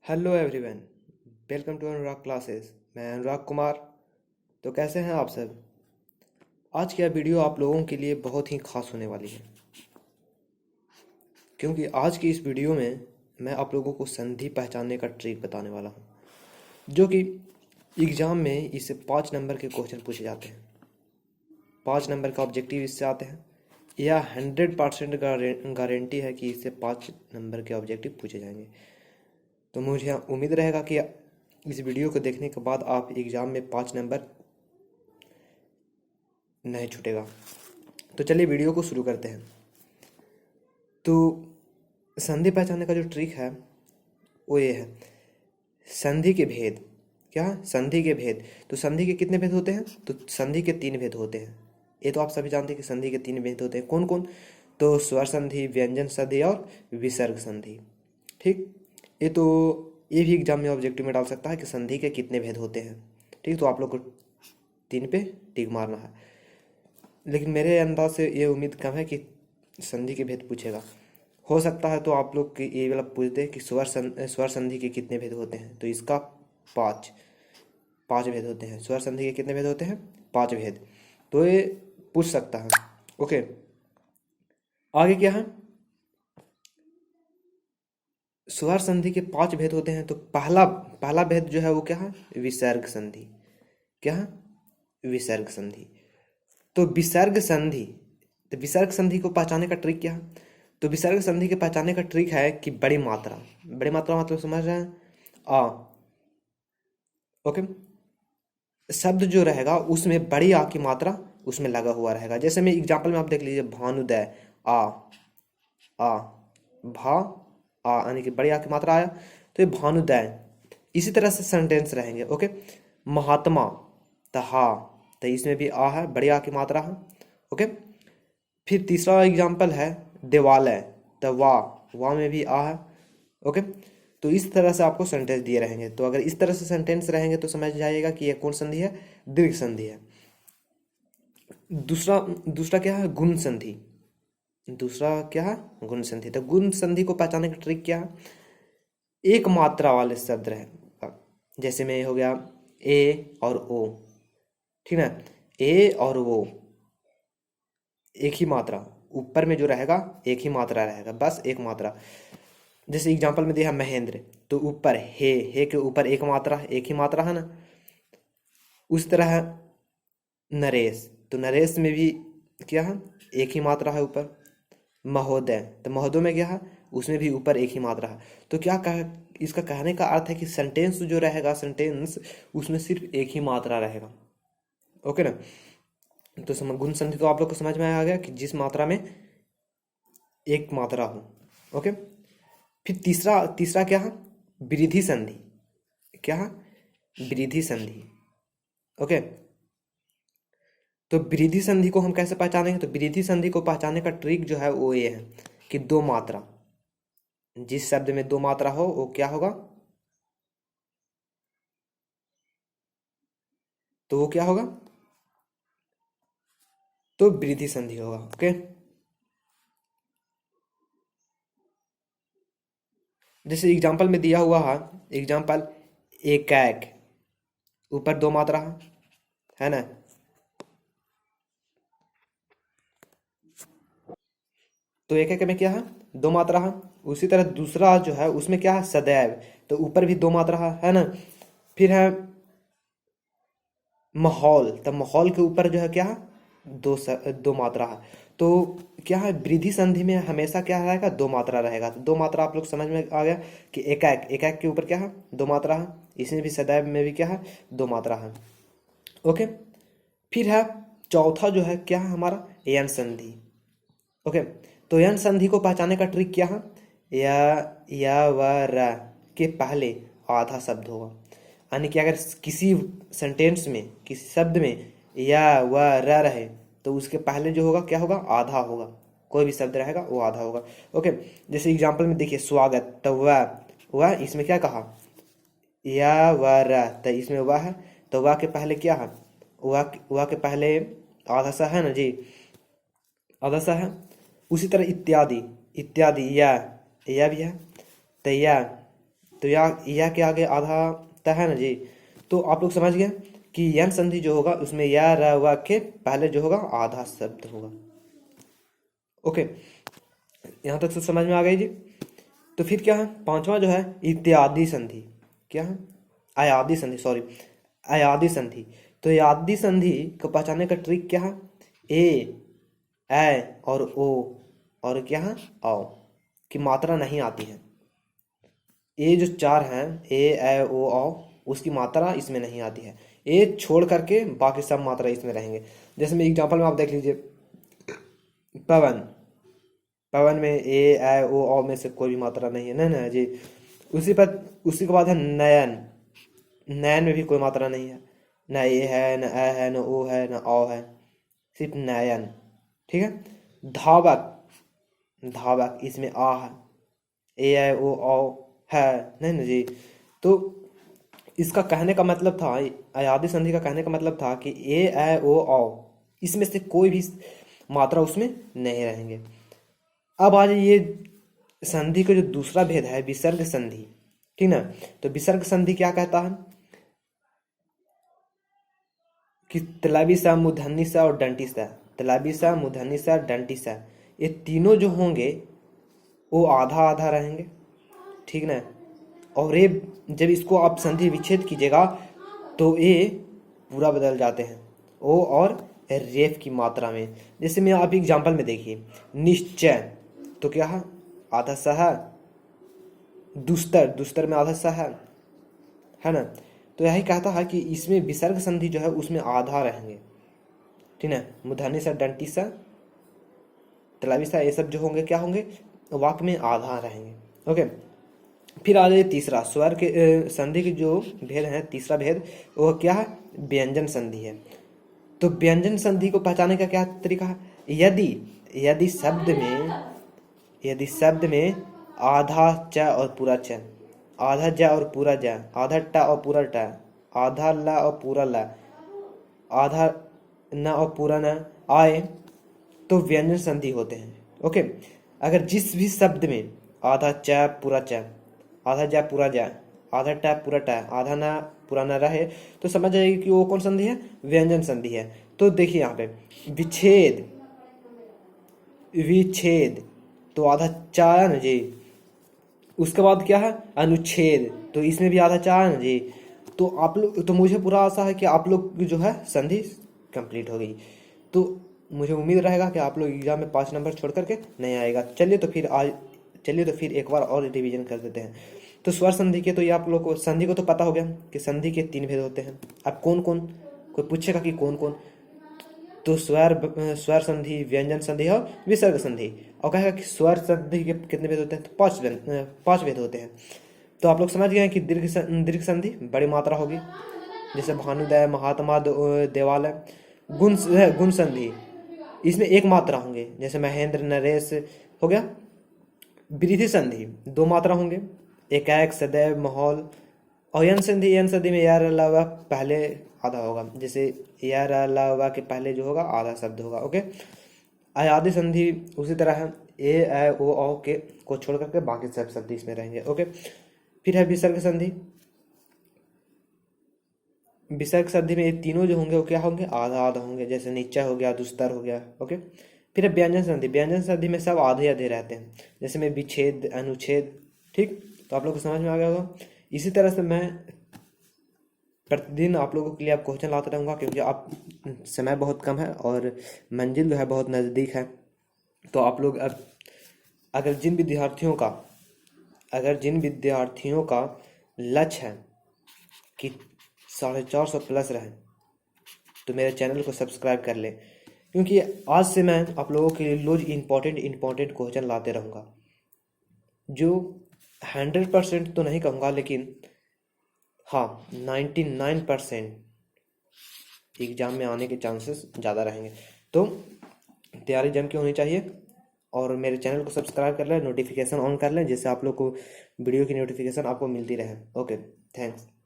Hello everyone, welcome to Anurag classes. मैं अनुराग कुमार। तो कैसे हैं आप सब? आज की यह वीडियो आप लोगों के लिए बहुत ही खास होने वाली है, क्योंकि आज की इस वीडियो में मैं आप लोगों को संधि पहचानने का ट्रिक बताने वाला हूं, जो कि एग्ज़ाम में इससे 5 नंबर के क्वेश्चन पूछे जाते हैं। 5 नंबर का ऑब्जेक्टिव इससे आते हैं। यह 100% गारंटी है कि इससे 5 नंबर के ऑब्जेक्टिव पूछे जाएंगे। तो मुझे उम्मीद रहेगा कि इस वीडियो को देखने के बाद आप एग्ज़ाम में 5 नंबर नहीं छूटेगा। तो चलिए वीडियो को शुरू करते हैं। तो संधि पहचानने का जो ट्रिक है वो ये है, संधि के भेद। क्या? संधि के भेद। तो संधि के कितने भेद होते हैं? तो संधि के 3 भेद होते हैं। ये तो आप सभी जानते हैं कि संधि के 3 भेद होते हैं। कौन कौन? तो स्वर संधि, व्यंजन संधि और विसर्ग संधि। ठीक। ये भी एग्जाम में ऑब्जेक्टिव में डाल सकता है कि संधि के कितने भेद होते हैं। ठीक। तो आप लोग को 3 पे टिक मारना है। लेकिन मेरे अंदाज से ये उम्मीद कम है कि संधि के भेद पूछेगा। हो सकता है तो आप लोग की ये वाला पूछ दे कि स्वर संधि के कितने भेद होते हैं। तो इसका 5 भेद होते हैं। स्वर संधि के कितने भेद होते हैं? 5 भेद। तो ये पूछ सकता है। ओके, आगे क्या है? स्वर संधि के 5 भेद होते हैं। तो पहला पहला भेद जो है वो क्या है? विसर्ग संधि। क्या है? विसर्ग संधि। तो विसर्ग संधि, तो विसर्ग संधि को पहचानने का ट्रिक क्या है? तो विसर्ग संधि के पहचानने का ट्रिक है कि बड़ी मात्रा मतलब समझ रहे हैं? आ। ओके, शब्द जो रहेगा उसमें बड़ी आ की मात्रा उसमें लगा हुआ रहेगा। जैसे मैं एग्जांपल में आप देख लीजिए, भानुदय, आ आ भा आ, यानी कि बड़ी आ की मात्रा आया तो ये भानुदय। इसी तरह से सेंटेंस रहेंगे। ओके, महात्मा, तहा, तो इसमें भी आ है, बड़ी आ की मात्रा है। ओके, फिर तीसरा एग्जांपल है देवालय, तो वाह में भी आ है। ओके, तो इस तरह से आपको सेंटेंस दिए रहेंगे। तो अगर इस तरह से सेंटेंस रहेंगे तो समझ जाइएगा कि ये कौन संधि है? दीर्घ संधि है। दूसरा दूसरा क्या है? गुण संधि। दूसरा क्या है? गुण संधि। तो गुण संधि को पहचानने का ट्रिक क्या है? एक मात्रा वाले शब्द रहेगा। जैसे में हो गया ए और ओ। ठीक है, ए और वो एक ही मात्रा, ऊपर में जो रहेगा एक ही मात्रा रहेगा, बस एक मात्रा। जैसे एग्जांपल में दिया है महेंद्र, तो ऊपर हे के ऊपर एक मात्रा, एक ही मात्रा है ना। उस तरह है नरेश, तो नरेश में भी क्या है? एक ही मात्रा है ऊपर। महोदय, तो महोदय में क्या है? उसमें भी ऊपर एक ही मात्रा है। तो क्या कह इसका कहने का अर्थ है कि सेंटेंस जो रहेगा, सेंटेंस उसमें सिर्फ एक ही मात्रा रहेगा। ओके ना। तो गुण संधि तो आप लोग को समझ में आ गया कि जिस मात्रा में एक मात्रा हो। ओके, फिर तीसरा तीसरा क्या है? वृद्धि संधि। क्या है? वृद्धि संधि। ओके, तो वृद्धि संधि को हम कैसे पहचानेंगे? तो वृद्धि संधि को पहचानने का ट्रिक जो है वो ये है कि 2 मात्रा, जिस शब्द में 2 मात्रा हो वो क्या होगा? तो वो क्या होगा? तो वृद्धि संधि होगा। ओके, जैसे एग्जांपल में दिया हुआ है, एग्जांपल एकाक, ऊपर 2 मात्रा है ना। तो एक में क्या है? 2 मात्रा है। उसी तरह दूसरा जो है उसमें क्या है? सदैव, तो ऊपर भी 2 मात्रा है ना। फिर है माहौल, तो माहौल के ऊपर जो है क्या है? 2 मात्रा है। तो क्या है? वृद्धि संधि में हमेशा क्या रहेगा? 2 मात्रा रहेगा। तो 2 मात्रा आप लोग समझ में आ गया कि एकाक के ऊपर क्या है? 2 मात्रा है। इसमें भी सदैव में भी क्या है? 2 मात्रा है। ओके, फिर है चौथा जो है क्या है हमारा? यन संधि। ओके, तो यन संधि को पहचानने का ट्रिक क्या है? या व र के पहले आधा शब्द होगा। यानी कि अगर किसी सेंटेंस में, किसी शब्द में या व र रहे तो उसके पहले जो होगा क्या होगा? आधा होगा। कोई भी शब्द रहेगा वो आधा होगा। ओके, जैसे एग्जांपल में देखिए स्वागत, तो वह इसमें क्या कहा? या व र, तो इसमें वह है, तो वह के पहले क्या है? वह के पहले आधा सा है ना जी, आधा सा है। उसी तरह इत्यादि, इत्यादि या भी है, तो तो या के आगे आधा त है ना जी। तो आप लोग समझ गए कि यन संधि जो होगा उसमें या र व के पहले जो होगा आधा शब्द होगा। ओके, यहाँ तक तो समझ में आ गई जी। तो फिर क्या है, पांचवा जो है इत्यादि संधि। क्या है, अयादि संधि, सॉरी अयादि संधि। तो अयादि संधि को पहचानने का ट्रिक क्या है, ए और ओ और क्या है औ की मात्रा नहीं आती है। ये जो चार हैं ए ओ औ, उसकी मात्रा इसमें नहीं आती है। ए छोड़ करके बाकी सब मात्रा इसमें रहेंगे। जैसे में एग्जांपल में आप देख लीजिए, पवन, पवन में ए ओ औ में से कोई भी मात्रा नहीं है, नहीं ना जी। उसी के बाद है नयन, नयन में भी कोई मात्रा नहीं है, न ए है न ए है न ओ है न औ है, सिर्फ नयन। ठीक है। धावक, धावक इसमें आ है, ए ओ औ है, नहीं ना जी। तो इसका कहने का मतलब था, अयादि संधि का कहने का मतलब था कि ए ओ औ इसमें से कोई भी मात्रा उसमें नहीं रहेंगे। अब आज ये संधि का जो दूसरा भेद है विसर्ग संधि, ठीक ना। तो विसर्ग संधि क्या कहता है कि तलाबी सा, मूर्धन्य सा और दंती सा, तलाबी सा, मूर्धन्य सा, दंती सा, ये तीनों जो होंगे वो आधा आधा रहेंगे, ठीक ना। और ये जब इसको आप संधि विच्छेद कीजिएगा तो ये पूरा बदल जाते हैं ओ और रेफ की मात्रा में। जैसे मैं आप एग्जांपल में देखिए, निश्चय तो क्या है आधा सा है, दुस्तर, दुस्तर में आधा सा है ना। तो यही कहता है कि इसमें विसर्ग संधि जो है उसमें आधा रहेंगे, ठीक है। मूर्धन्य सा, दंती सा, तलाबी सा, ये सब जो होंगे क्या होंगे वाक्य में आधा रहेंगे। ओके, फिर आ जाए तीसरा स्वर के संधि के जो भेद है, तीसरा भेद वो क्या है, व्यंजन संधि है। तो व्यंजन संधि को पहचानने का क्या तरीका है, यदि यदि शब्द में आधा च और पूरा च, आधा ज और पूरा ज, आधा ट और पूरा ट, आधा ल और पूरा ल, आधा न और पूरा न आए तो व्यंजन संधि होते हैं। ओके, अगर जिस भी शब्द में आधा च पूरा च, आधा ज पूरा ज, आधा ट पूरा ट, आधा न पूरा न रहे तो समझ जाइए कि वो कौन संधि है, व्यंजन संधि है। तो देखिए यहाँ पे विच्छेद, विच्छेद तो आधा चा है ना जी। उसके बाद क्या है अनुच्छेद, तो इसमें भी आधा चा है ना जी। तो आप लोग, तो मुझे पूरा आशा है कि आप लोग की जो है संधि कंप्लीट हो गई। तो मुझे उम्मीद रहेगा कि आप लोग एग्जाम में 5 नंबर छोड़ करके नहीं आएगा। चलिए तो फिर एक बार और रिवीजन कर देते हैं। तो स्वर संधि के, तो ये आप लोग को संधि को तो पता हो गया कि संधि के 3 भेद होते हैं। अब कौन कौन, कोई पूछेगा कि कौन कौन, तो स्वर संधि, व्यंजन संधि और विसर्ग संधि। और कहेगा कि स्वर संधि के कितने भेद होते हैं, तो 5 भेद होते हैं। तो आप लोग समझ गए हैं कि दीर्घ संधि बड़ी मात्रा होगी, जैसे भानुदय, महात्मा, देवालय। गुण संधि इसमें एक मात्रा होंगे, जैसे महेंद्र, नरेश हो गया। वृद्धि संधि 2 मात्रा होंगे, एकाएक, सदैव, माहौल। और यन संधि में यार अलावा पहले आधा होगा, जैसे यार अलावा के पहले जो होगा आधा शब्द होगा। ओके, अयादि संधि उसी तरह है, ए ओ औ के को छोड़ करके बाकी सब शब्द इसमें रहेंगे। ओके, फिर है विसर्ग संधि। विसर्ग संधि में ये तीनों जो होंगे वो क्या होंगे, आधा आधा होंगे, जैसे नीचा हो गया, दुस्तर हो गया। ओके, फिर है व्यंजन संधि। व्यंजन संधि में सब आधे आधे रहते हैं, जैसे में विच्छेद, अनुच्छेद। ठीक, तो आप लोग को समझ में आ गया होगा। इसी तरह से मैं प्रतिदिन आप लोगों के लिए आप क्वेश्चन लाता रहूँगा, क्योंकि आप समय बहुत कम है और मंजिल जो है बहुत नज़दीक है। तो आप लोग अगर जिन विद्यार्थियों का लक्ष्य है कि 450 प्लस रहे, तो मेरे चैनल को सब्सक्राइब कर लें, क्योंकि आज से मैं आप लोगों के लिए रोज इम्पोर्टेंट क्वेश्चन लाते रहूँगा, जो 100% तो नहीं कहूँगा, लेकिन हाँ 99% एग्ज़ाम में आने के चांसेस ज़्यादा रहेंगे। तो तैयारी जम के होनी चाहिए, और मेरे चैनल को सब्सक्राइब कर लें, नोटिफिकेशन ऑन कर लें, जिससे आप लोग को वीडियो की नोटिफिकेशन आपको मिलती रहे। Okay, thanks.